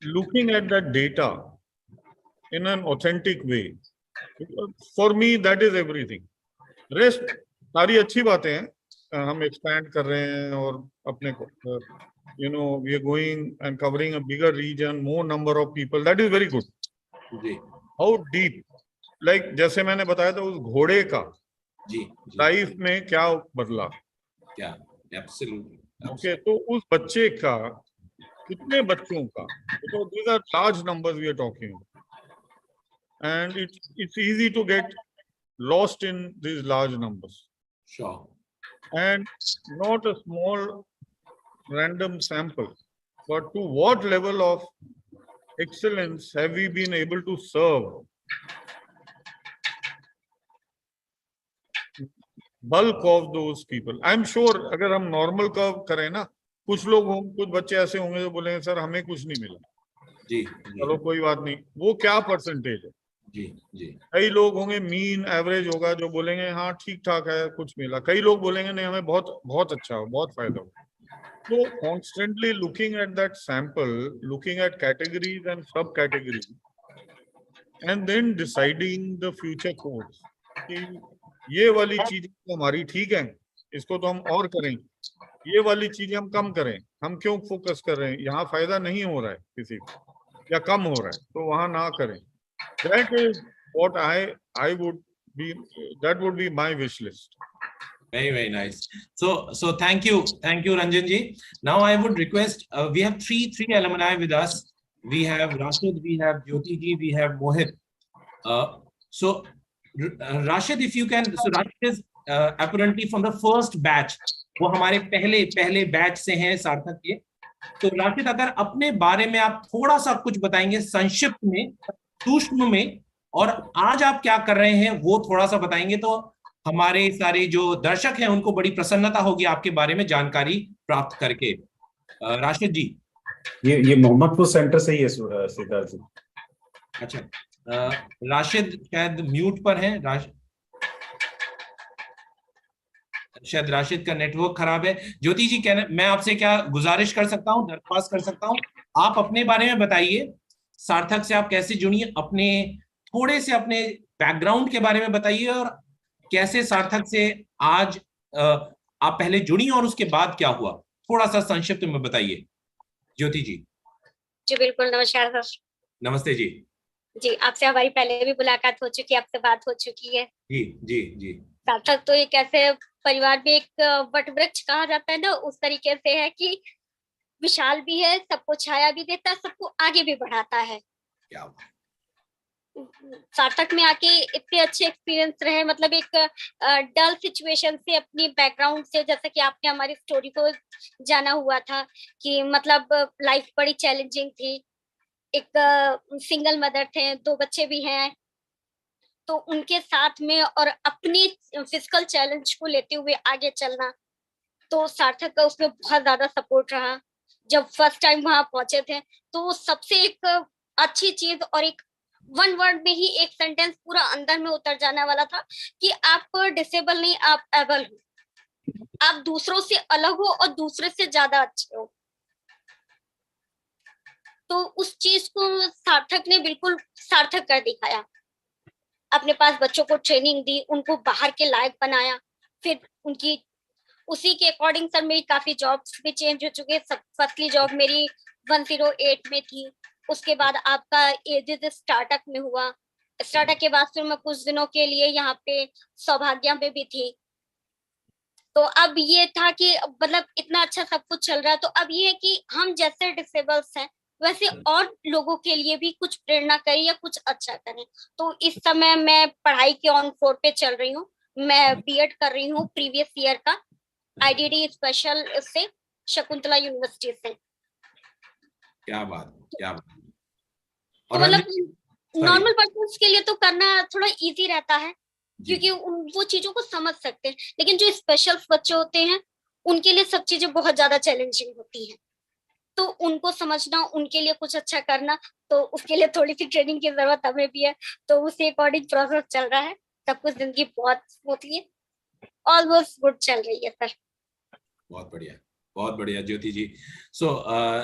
looking at that data in an authentic way, for me that is everything. Rest सारी अच्छी बातें हैं, हम expand कर रहे हैं और अपने को, we are going and covering a bigger region, more number of people. That is very good. Ji. How deep? Like जैसे मैंने बताया था उस घोड़े का लाइफ में क्या बदला, क्या? Absolutely. Okay, तो उस बच्चे का, कितने बच्चों का, because these are large numbers we are talking about, and it's easy to get lost in these large numbers. Sure. And not a small random sample, but to what level of excellence have we been able to serve bulk of those people? I'm sure अगर हम normal curve करें ना, कुछ लोग हों, कुछ बच्चे ऐसे होंगे जो बोलेंगे सर हमें कुछ नहीं मिला, जी, चलो कोई बात नहीं, वो क्या परसेंटेज है? जी. कई लोग होंगे मीन एवरेज होगा जो बोलेंगे हाँ ठीक ठाक है, कुछ मिला, कई लोग बोलेंगे नहीं हमें बहुत अच्छा हो, बहुत फायदा हो. So constantly looking at that sample, looking at categories and subcategories, and then deciding the future course. ये वाली चीजें तो हमारी ठीक है, इसको तो हम और करें, ये वाली चीजें हम कम करें, हम क्यों फोकस कर रहे हैं, यहाँ फायदा नहीं हो रहा है किसी को या कम हो रहा है, तो वहां ना करें. That is what I would be, that would be my wish list. Very, very nice. So thank you, Ranjanji. Now I would request, we have three alumni with us. We have Rashid, we have Jyoti ji, we have Mohit. So Rashid, if you can, so Rashid is apparently from the first batch. वो हमारे पहले batch से हैं सार्थक के. तो राशिद, अगर अपने बारे में आप थोड़ा सा कुछ बताएंगे संक्षिप्त में, सूक्ष्म में, और आज आप क्या कर रहे हैं वो थोड़ा सा बताएंगे, तो हमारे सारे जो दर्शक हैं उनको बड़ी प्रसन्नता होगी आपके बारे में जानकारी प्राप्त करके. राशिद जी. ये मोहम्मदपुर सेंटर से ही है सिद्धार्थ जी. अच्छा, राशिद शायद म्यूट पर हैं. शायद राशिद का नेटवर्क खराब है. ज्योति जी, मैं आपसे क्या गुजारिश कर सकता हूं, दरख्वास्त कर सकता हूं, आप अपने बारे में बताइए, सार्थक से आप कैसे जुड़ी, अपने थोड़े से अपने बैकग्राउंड के बारे में बताइए, और कैसे सार्थक से आज आप पहले जुड़ी और उसके बाद क्या हुआ, थोड़ा सा संक्षिप्त में बताइए. ज्योति जी. जी बिल्कुल. नमस्कार सर. नमस्ते जी. जी, आपसे हमारी पहले भी मुलाकात हो चुकी है, आपसे बात हो चुकी है. जी. सार्थक तो एक ऐसे परिवार में एक वट वृक्ष कहा जाता है ना, उस तरीके से है कि विशाल भी है, सबको छाया भी देता है, सबको आगे भी बढ़ाता है। क्या सार्थक में आके इतने अच्छे एक्सपीरियंस रहे, मतलब एक डल सिचुएशन से, अपनी बैकग्राउंड से, जैसा कि आपने हमारी स्टोरी को जाना हुआ था कि मतलब लाइफ बड़ी चैलेंजिंग थी, एक सिंगल मदर थे, 2 बच्चे भी हैं, तो उनके साथ में और अपनी फिजिकल चैलेंज को लेते हुए आगे चलना, तो सार्थक का उसमें बहुत ज्यादा सपोर्ट रहा। जब फर्स्ट टाइम वहां पहुंचे थे तो सबसे एक अच्छी चीज, और एक वन वर्ड में ही एक सेंटेंस पूरा अंदर में उतर जाने वाला था कि आप डिसेबल नहीं, आप एबल हो, आप दूसरों से अलग हो और दूसरे से ज्यादा अच्छे हो। तो उस चीज को सार्थक ने बिल्कुल सार्थक कर दिखाया। अपने पास बच्चों को ट्रेनिंग दी, उनको बाहर के लायक बनाया, फिर उनकी उसी के अकॉर्डिंग सर मेरी काफी जॉब्स भी चेंज हो चुके। फर्स्टली जॉब मेरी 108 में थी, उसके बाद आपका एजेस स्टार्टअप में हुआ, स्टार्टअप के बाद फिर मैं कुछ दिनों के लिए यहाँ पे सौभाग्य में भी थी। तो अब ये था कि मतलब इतना अच्छा सब कुछ चल रहा है, तो अब ये है कि हम जैसे डिसेबल्स हैं वैसे और लोगों के लिए भी कुछ प्रेरणा करें या कुछ अच्छा करें। तो इस समय मैं पढ़ाई के ऑन 4 पे चल रही हूँ, मैं बीएड कर रही हूँ प्रीवियस ईयर का, आईडीडी स्पेशल से, शकुंतला यूनिवर्सिटी से। क्या बात, क्या बात। तो मतलब नॉर्मल पर्सन के लिए तो करना थोड़ा इजी रहता है क्योंकि वो चीजों को समझ सकते हैं, लेकिन जो स्पेशल बच्चे होते हैं उनके लिए सब चीजें बहुत ज्यादा चैलेंजिंग होती हैं। तो उनको समझना, उनके लिए कुछ अच्छा करना, तो उसके लिए थोड़ी सी ट्रेनिंग की जरूरत हमें भी है। तो उसी अकॉर्डिंग प्रोसेस चल रहा है, सब कुछ जिंदगी बहुत स्मूथली है, ऑलमोस्ट गुड चल रही है सर। बहुत बढ़िया, बहुत बढ़िया ज्योति जी। सो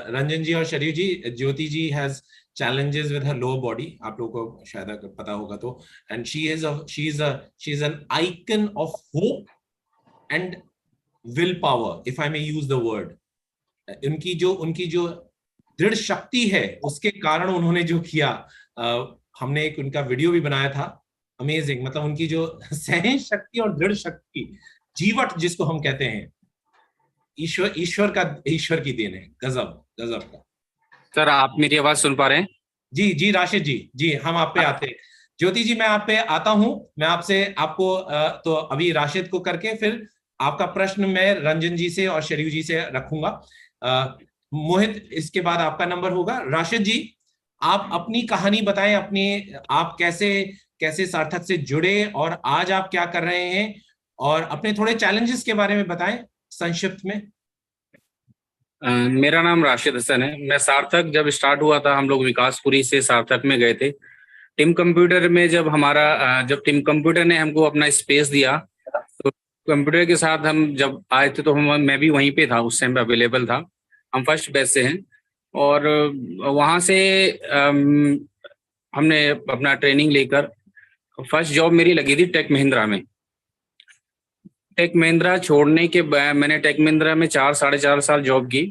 रंजन जी और शरीफ जी, ज्योति जी has challenges with her lower body, आप लोगों को शायद पता होगा तो, and she is an icon of hope and willpower, if I may use the word. उनकी जो दृढ़ शक्ति है, उसके कारण उन्होंने जो किया, हमने एक उनका वीडियो भी बनाया था, अमेजिंग। मतलब उनकी जो सहन शक्ति और दृढ़ शक्ति, जीवट जिसको हम कहते हैं, ईश्वर की देन है, गजब गजब का। सर आप मेरी आवाज सुन पा रहे हैं? जी जी राशिद जी, जी हम आप पे आते हैं। ज्योति जी मैं आप पे आता हूं, मैं आपको तो अभी राशिद को करके फिर आपका प्रश्न मैं रंजन जी से और शरीफ जी से रखूंगा। मोहित इसके बाद आपका नंबर होगा। राशिद जी आप अपनी कहानी बताएं, आप कैसे सार्थक से जुड़े और आज आप क्या कर रहे हैं, और अपने थोड़े चैलेंजेस के बारे में बताएं संक्षिप्त में। मेरा नाम राशिद हसन है। मैं सार्थक जब स्टार्ट हुआ था, हम लोग विकासपुरी से सार्थक में गए थे। टीम कंप्यूटर में जब टीम कंप्यूटर ने हमको अपना स्पेस दिया, तो कंप्यूटर के साथ हम जब आए थे तो मैं भी वहीं पे था, उस टाइम पे अवेलेबल था। हम फर्स्ट बैच से हैं और वहाँ से हमने अपना ट्रेनिंग लेकर फर्स्ट जॉब मेरी लगी थी टेक महिंद्रा में। टेक महिंद्रा छोड़ने के बाद मैंने टेक महिंद्रा में 4-4.5 साल जॉब की।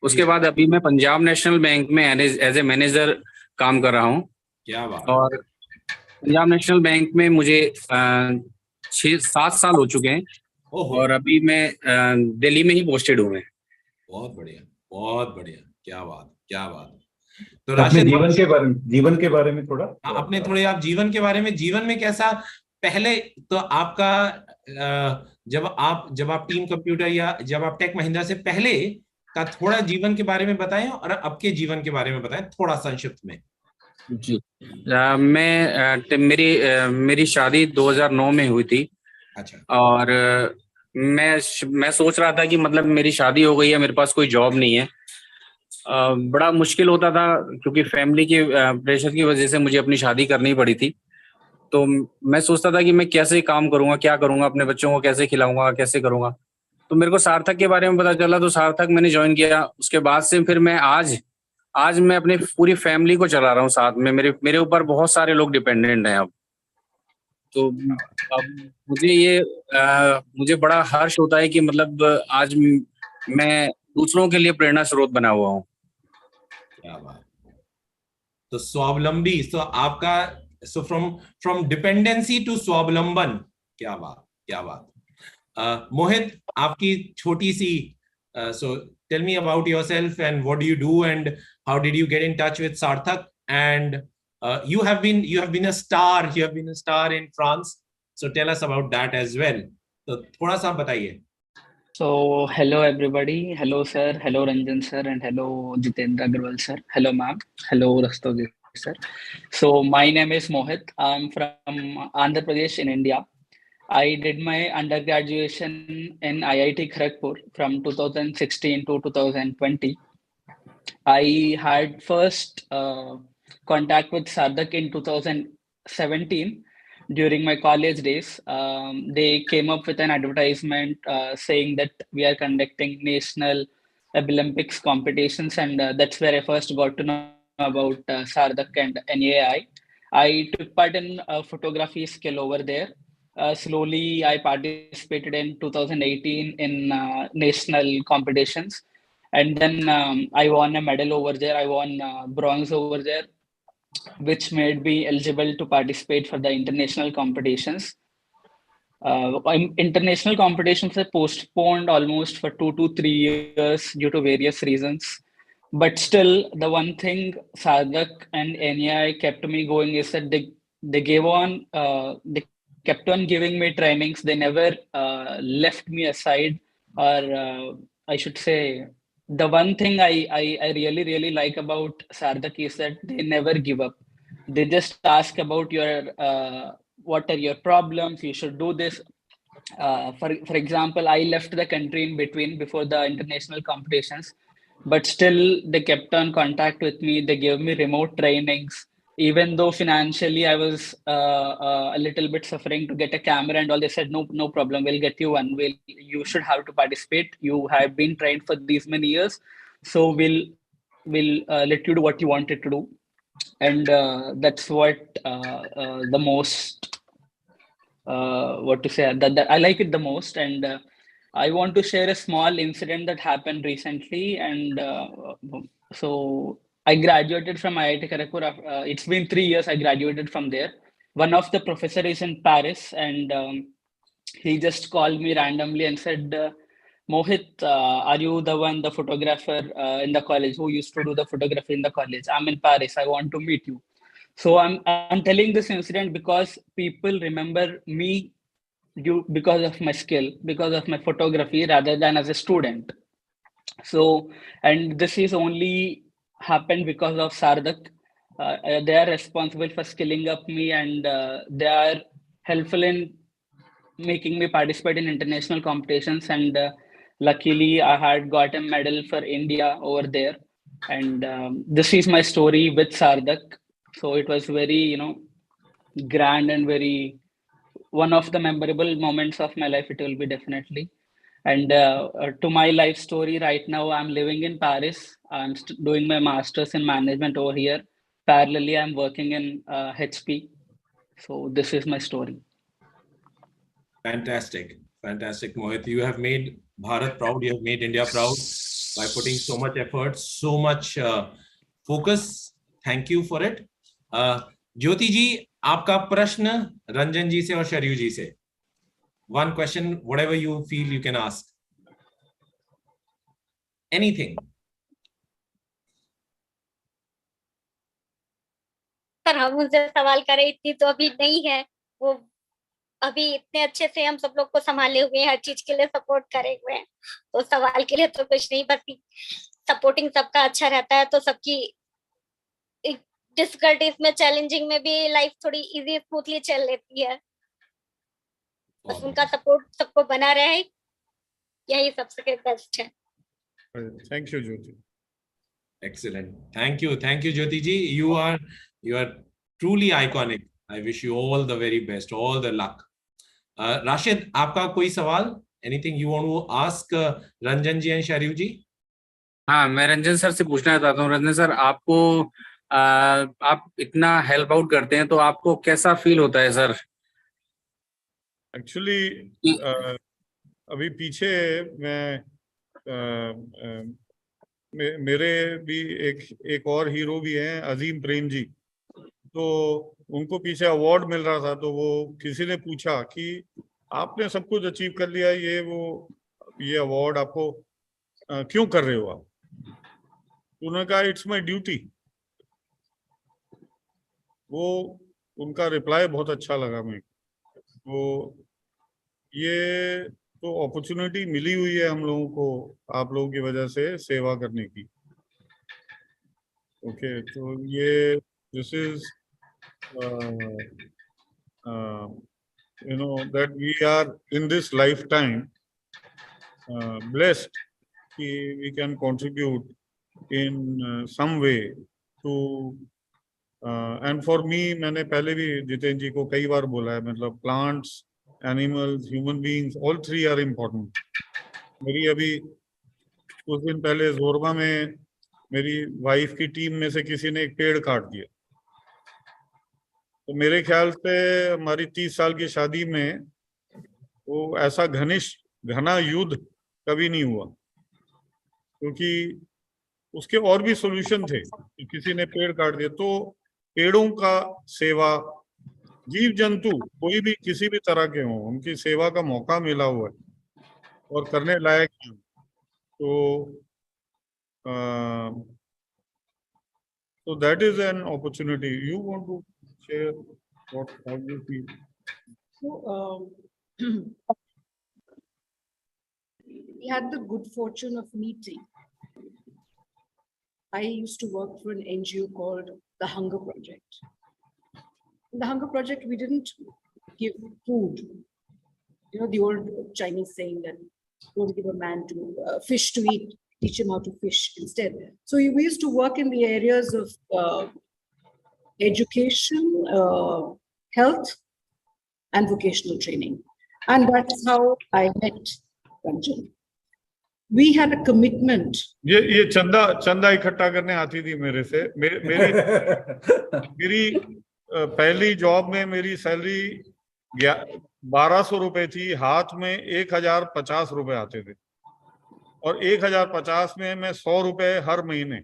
उसके बाद अभी मैं पंजाब नेशनल बैंक में एज ए मैनेजर काम कर रहा हूँ। क्या बात। और पंजाब नेशनल बैंक में मुझे 6-7 साल हो चुके हैं और अभी मैं दिल्ली में ही पोस्टेड हूँ। बहुत बढ़िया, बहुत बढ़िया, क्या बात, क्या बात। तो अपने जीवन के बारे में थोड़ा अपने थोड़े आप जीवन के बारे में, जीवन में कैसा पहले तो आपका जब आप टीम कंप्यूटर या जब आप टेक महिंद्रा से पहले का थोड़ा जीवन के बारे में बताएं और अब के जीवन के बारे में बताएं थोड़ा संक्षिप्त में। जी मेरी शादी 2009 में हुई थी। अच्छा। और मैं सोच रहा था कि मतलब मेरी शादी हो गई है, मेरे पास कोई जॉब नहीं है। बड़ा मुश्किल होता था क्योंकि फैमिली के प्रेशर की वजह से मुझे अपनी शादी करनी पड़ी थी। तो मैं सोचता था कि मैं कैसे काम करूंगा, क्या करूंगा, अपने बच्चों को कैसे खिलाऊंगा, कैसे करूंगा। तो मेरे को सार्थक के बारे में पता चला, तो सार्थक मैंने ज्वाइन किया। उसके बाद से फिर मैं आज मैं अपनी पूरी फैमिली को चला रहा हूँ साथ में। मेरे ऊपर बहुत सारे लोग डिपेंडेंट हैं अब। तो अब मुझे बड़ा हर्ष होता है कि मतलब आज मैं दूसरों के लिए प्रेरणा स्रोत बना हुआ हूँ। क्या बात। तो स्वावलंबी, तो आपका फ्रॉम डिपेंडेंसी टू स्वावलंबन, क्या बात, क्या बात। मोहित आपकी छोटी सी tell me about yourself and what do you do and how did you get in touch with Sarthak? And you have been a star. You have been a star in France. So tell us about that as well. So थोड़ा सा बताइए. So, hello everybody. Hello sir. Hello Ranjan sir, and hello Jitendra Agarwal sir. Hello ma'am. Hello Rastogi sir. So, my name is Mohit. I'm from Andhra Pradesh in India. I did my undergraduation in IIT Kharagpur from 2016 to 2020. I had first contact with Sarthak in 2017 during my college days. They came up with an advertisement saying that we are conducting national Olympics competitions, and that's where I first got to know about Sarthak and NAI. I took part in a photography skill over there. Slowly, I participated in 2018 in national competitions, and then I won a medal over there. I won bronze over there, which made me eligible to participate for the international competitions. International competitions are postponed almost for 2 to 3 years due to various reasons. But still, the one thing Sarthak and NAI kept me going is that they kept on giving me trainings. They never left me aside, or I should say, the one thing I really like about Sarthak is that they never give up. They just ask about your what are your problems. You should do this. For example, I left the country in between before the international competitions, but still they kept on contact with me. They gave me remote trainings, even though financially I was a little bit suffering to get a camera and all. They said, no problem, we'll get you one. You should have to participate. You have been trained for these many years, so we'll let you do what you wanted to do. And that's what the most what to say, that I like it the most. And I want to share a small incident that happened recently. And so I graduated from IIT Kharagpur. It's been 3 years I graduated from there. One of the professor is in Paris, and he just called me randomly and said, Mohit, are you the photographer in the college who used to do the photography in the college? I'm in Paris. I want to meet you. So I'm telling this incident because people remember me because of my skill, because of my photography, rather than as a student. So, and this is only happened because of Sarthak. They are responsible for skilling up me, and they are helpful in making me participate in international competitions. And luckily, I had got a medal for India over there. And this is my story with Sarthak. So it was very, grand and very one of the memorable moments of my life. It will be definitely. And to my life story, right now I'm living in Paris. I'm doing my master's in management over here. Parallelly, I'm working in HP. So this is my story. Fantastic, Mohit. You have made Bharat proud. You have made India proud by putting so much effort, so much focus. Thank you for it. ज्योति जी, आपका प्रश्न रंजन जी से और शरयू जी से. One question, whatever you feel you can ask. Anything. पर हम उनसे सवाल करें इतनी तो अभी नहीं है. वो अभी इतने अच्छे से हम सब लोग को संभाले हुए हैं, हर चीज के लिए सपोर्ट करे हुए हैं. तो सवाल के लिए तो कुछ नहीं, बस सपोर्टिंग सबका अच्छा रहता है तो सबकी डिफिकल्टीज में, चैलेंजिंग में भी लाइफ थोड़ी इजी स्मूथली चल लेती है. बस उनका सपोर्ट सबको बना रहे, यही सबसे बेस्ट है. Thank you, Jyoti. Excellent. Thank you, Jyoti ji. You are truly iconic. I wish you all the very best, all the luck. Rashid, आपका कोई सवाल? Anything you want to ask Ranjan ji and Sharayu ji? हाँ, मैं Ranjan sir से पूछना चाहता हूँ. Ranjan sir, आपको आप इतना हेल्प आउट करते हैं तो आपको कैसा फील होता है सर? एक्चुअली अभी पीछे मैं मेरे भी एक और हीरो भी हैं, अजीम प्रेम जी. तो उनको पीछे अवार्ड मिल रहा था, तो वो किसी ने पूछा कि आपने सब कुछ अचीव कर लिया, ये अवार्ड आपको क्यों कर रहे हो आप? उन्होंने कहा इट्स माय ड्यूटी। वो उनका रिप्लाई बहुत अच्छा लगा मेरे को। वो ये तो अपॉर्चुनिटी मिली हुई है हम लोगों को आप लोगों की वजह से सेवा करने की। ओके, तो ये this is you know that we are in this lifetime blessed कि we can contribute in some way to and for me, मैंने पहले भी जितेंद्र जी को कई बार बोला है, मतलब plants, animals, human beings, all three are important। मेरी अभी कुछ दिन पहले जोरबा में मेरी वाइफ की टीम में से किसी ने एक पेड़ काट दिया, तो मेरे ख्याल से हमारी 30 साल की शादी में वो ऐसा घना युद्ध कभी नहीं हुआ, क्योंकि उसके और भी सॉल्यूशन थे। किसी ने पेड़ काट दिया, तो पेड़ों का सेवा, जीव जंतु कोई भी किसी भी तरह के हों, उनकी सेवा का मौका मिला हुआ है और करने लायक है। तो so that is an opportunity. You want to share how you feel? So, we had the good fortune of meeting. I used to work for an NGO called the Hunger Project. In the Hunger Project, we didn't give food. You know, the old Chinese saying that don't give a man to fish to eat, teach him how to fish instead. So we used to work in the areas of education, health, and vocational training. And that's how I met Ranjan. We had a commitment. ये चंदा इकट्ठा करने आती थी मेरे से। मेरी पहली जॉब में मेरी सैलरी 1200 रुपए थी, हाथ में 1050 रुपए आते थे, और 1050 में मैं 100 रुपए हर महीने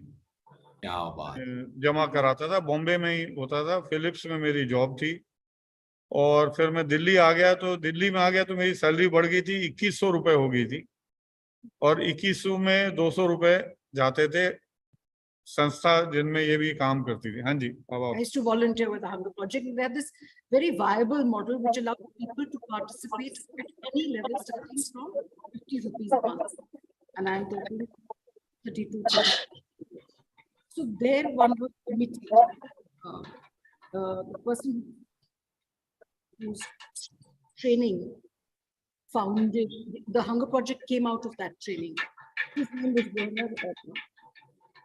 जमा कराता था। बॉम्बे में ही होता था, फिलिप्स में मेरी जॉब थी। और फिर मैं दिल्ली आ गया, तो मेरी सैलरी बढ़ गई थी, 2100 रुपए हो गई थी, और 2100 में 200 रुपए जाते थे संस्था जिनमें ये भी काम करती थी। हाँ जी, I used to volunteer with the Hunger Project. They have this very viable model which allows people to participate at any level, starting from 50 rupees a month, and I'm talking 32. So there one was committed. The person whose training founded the Hunger Project came out of that training. His name was Werner,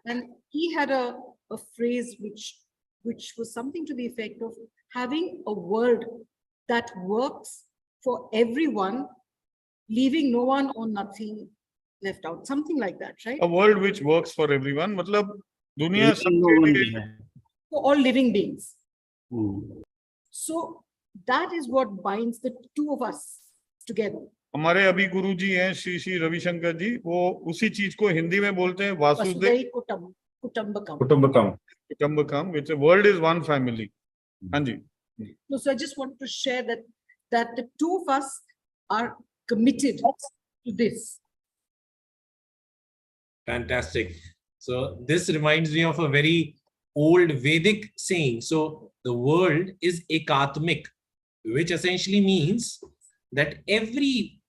and he had a phrase which was something to the effect of having a world that works for everyone, leaving no one or nothing left out, something like that, right? A world which works for everyone, मतलब दुनिया सबके लिए, for all living beings. So that is what binds the two of us together. हमारे अभी गुरुजी हैं श्री श्री रविशंकर जी, वो उसी चीज को हिंदी में बोलते हैं Vasudev कुटुंबकम, which the world is one family. हाँ जी. So I just want to share that the two of us are committed to this. Fantastic. So this reminds me of a very old Vedic saying. So the world is ekatmik, which essentially means that every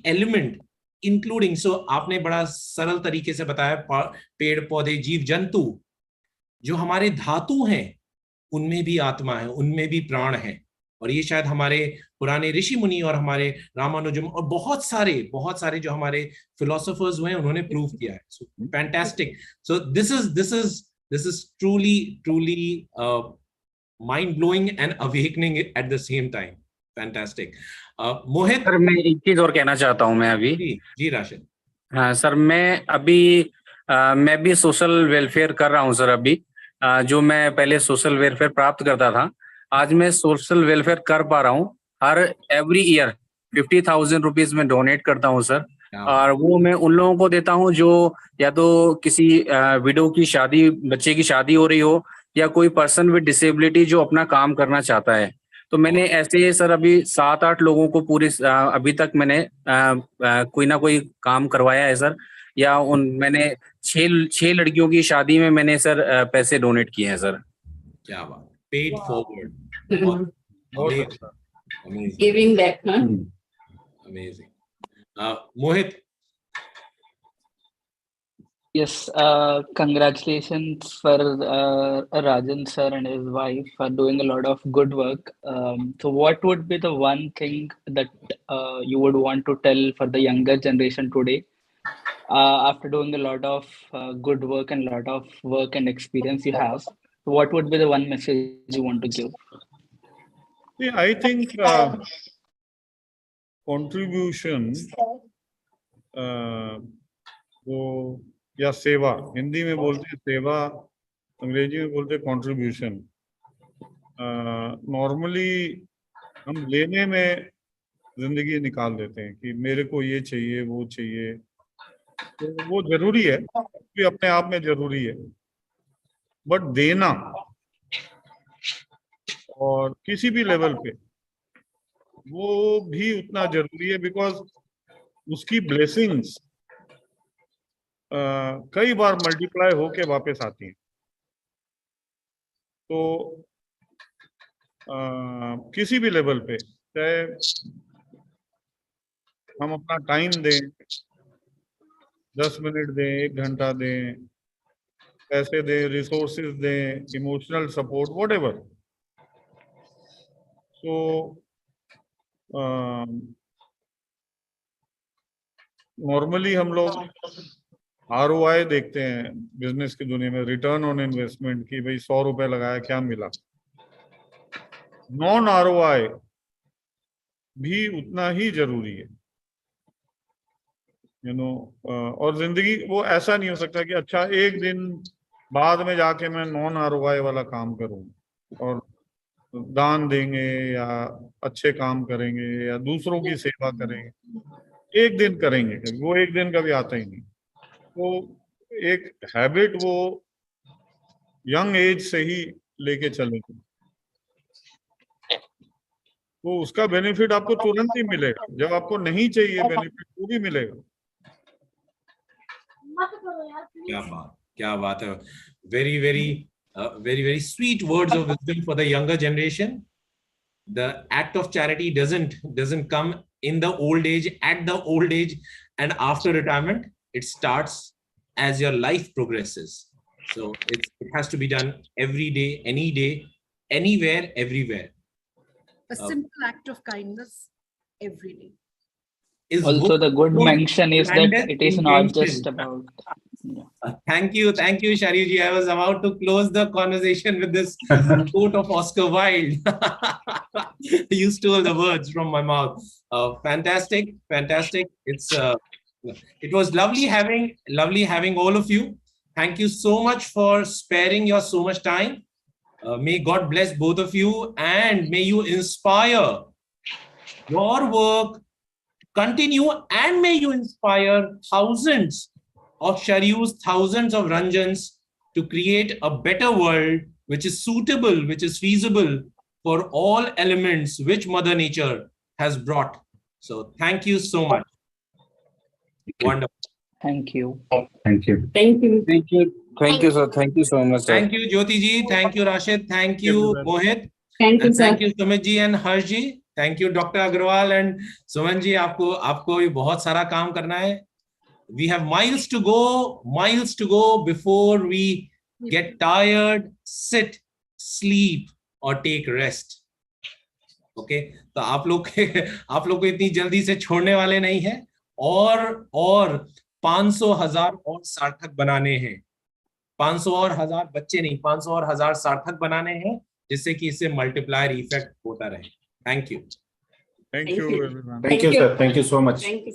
element, including, so आपने बड़ा सरल तरीके से बताया, पेड़ पौधे जीव जंतु जो हमारे धातु हैं, उनमें भी आत्मा है, उनमें भी प्राण है। और ये शायद हमारे पुराने ऋषि मुनि और हमारे रामानुजम और बहुत सारे जो हमारे फिलोसोफर्स हुए हैं, उन्होंने प्रूव किया है। So fantastic. So this is truly mind blowing and awakening at the same time. Fantastic. Mohit sir, मैं एक चीज और कहना चाहता हूँ। मैं अभी जी राशिद। हाँ सर, मैं भी सोशल वेलफेयर कर रहा हूँ सर। अभी जो मैं पहले सोशल वेलफेयर प्राप्त करता था, आज मैं सोशल वेलफेयर कर पा रहा हूँ। हर एवरी ईयर 50,000 रुपीज में डोनेट करता हूँ सर, और वो मैं उन लोगों को देता हूँ जो या तो किसी विडो की शादी, बच्चे की शादी हो रही हो, या कोई पर्सन विद डिसेबिलिटी जो अपना काम करना चाहता है। तो मैंने ऐसे सर अभी 7-8 लोगों को पूरे अभी तक मैंने कोई ना कोई काम करवाया है सर। या मैंने 6 लड़कियों की शादी में मैंने सर पैसे डोनेट किए हैं सर। क्या बात, पेड फॉरवर्ड, बहुत अच्छा। Giving back, huh? Amazing. Mohit. Yes, congratulations for Rajan sir and his wife for doing a lot of good work. So what would be the one thing that you would want to tell for the younger generation today after doing a lot of good work and a lot of work and experience you have? So what would be the one message you want to give? Yeah, I think contribution वो या सेवा, हिंदी में बोलते हैं सेवा, अंग्रेजी में बोलते हैं कंट्रीब्यूशन। नॉर्मली हम लेने में जिंदगी निकाल देते हैं कि मेरे को ये चाहिए वो चाहिए, तो वो जरूरी है, भी अपने आप में जरूरी है, बट देना और किसी भी लेवल पे वो भी उतना जरूरी है, बिकॉज उसकी ब्लेसिंग्स कई बार मल्टीप्लाई होके वापस आती हैं। तो किसी भी लेवल पे, चाहे हम अपना टाइम दें, 10 मिनट दें, 1 घंटा दें, पैसे दें, रिसोर्सेज दें, emotional support, whatever. So normally हम लोग ROI देखते हैं बिजनेस की दुनिया में, रिटर्न ऑन इन्वेस्टमेंट, की भाई 100 रुपए लगाया क्या मिला। नॉन ROI भी उतना ही जरूरी है, यू नो। और जिंदगी वो ऐसा नहीं हो सकता कि अच्छा एक दिन बाद में जाके मैं नॉन ROI वाला काम करूं और दान देंगे या अच्छे काम करेंगे या दूसरों की सेवा करेंगे, एक दिन करेंगे, वो एक दिन कभी आता ही नहीं। तो एक हैबिट वो यंग एज से ही लेके चलेंगे, तो उसका बेनिफिट आपको तुरंत ही मिलेगा। जब आपको नहीं चाहिए बेनिफिट, वो भी मिलेगा। क्या बात है। Very very very sweet words of wisdom for the younger generation. The act of charity doesn't come in the old age, at the old age and after retirement. It starts as your life progresses. So it has to be done every day, any day, anywhere, everywhere. A simple act of kindness every day. Also, the good mention is that it is not just about. Thank you, Sharif ji. I was about to close the conversation with this quote of Oscar Wilde. You stole the words from my mouth. Fantastic. It was lovely having all of you. Thank you so much for sparing your so much time. May God bless both of you, and may you inspire your work continue, and may you inspire thousands of Shariyus, thousands of Ranjans to create a better world which is suitable, which is feasible for all elements which Mother Nature has brought. So thank you so much. Wonderful. Thank you. Thank you. Thank you. Thank you. Thank you, sir. Thank you so much, sir. Thank you, Jyoti ji. Thank you, Rashid. Thank you, Mohit. Thank you, And sir. thank you, Sumit ji and Harsh ji. Thank you, Dr. Agrawal and Suman ji. आपको भी बहुत सारा काम करना है. We have miles to go before we get tired, sit, sleep or take rest. Okay? तो आप लोग को इतनी जल्दी से छोड़ने वाले नहीं है, और 500,000 और सार्थक बनाने हैं। 500 और 1000 बच्चे नहीं, 500 और 1000 सार्थक बनाने हैं, जिससे कि इससे मल्टीप्लायर इफेक्ट होता रहे। Thank you. Thank you everyone. Thank you, sir. Thank you so much. Thank you.